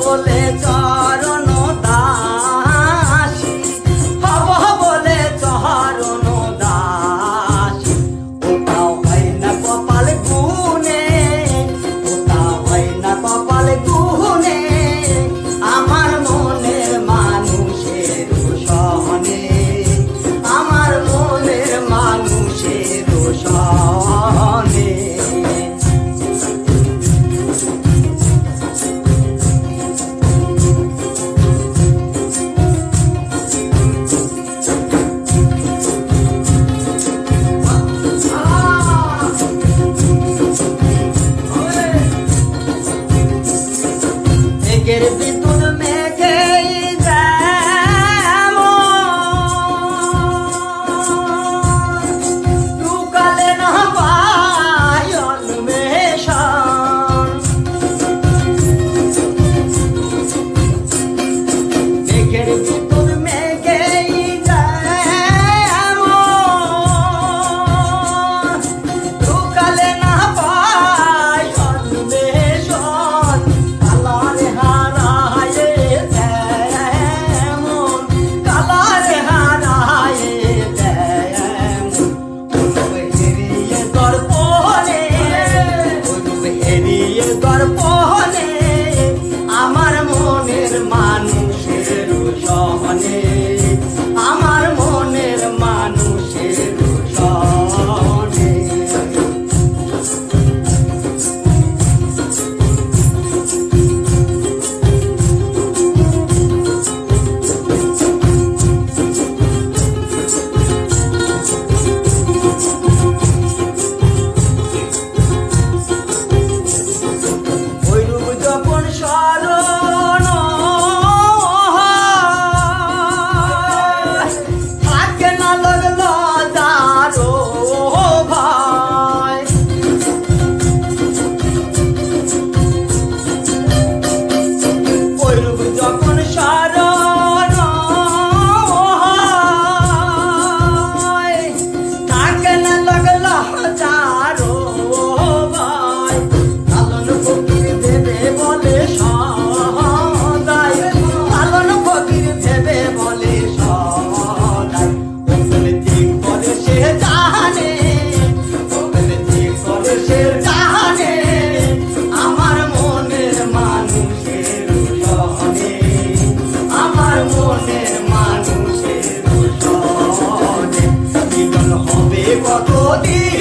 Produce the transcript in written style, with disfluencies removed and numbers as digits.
বলে চরণ দাসী হব বলে চরণ দাসী ওটাও হয় না কপাল গুনে ওটাও হয় না কপাল গুনে আমার মনের মানুষের সহনে আমার মনের মানুষের সহনে মেঘের বিদ্যুৎ মেঘেই লুকালে না পায় অন্বেষণ মেঘের বিদ্যুৎ মেঘেই লুকালে না পায় অন্বেষণ কালারে হারায়ে তেমন কালারে হারায়ে তেমন হেরিয়ে দর্পণে হেরিয়ে দর্পণে আমার মনের মানুষের সহনে আমার মনের মানুষের সহনে ওইরূপ যখন স্মরণ থাকে না লাগলো যারো ভাই ওইরূপ যখন স্মরণ থাকে না লাগলো যারো ভাই লালন ফকির ভেবে বলে সদাই লালন ফকির ভেবে বলে সদাই ওখানে ঠিক করে সে জানে ওখানে ঠিক করে সে জানে আমার মনের মানুষের সহনে আমার মনের মানুষের সহনে মিলন হবে কতদিন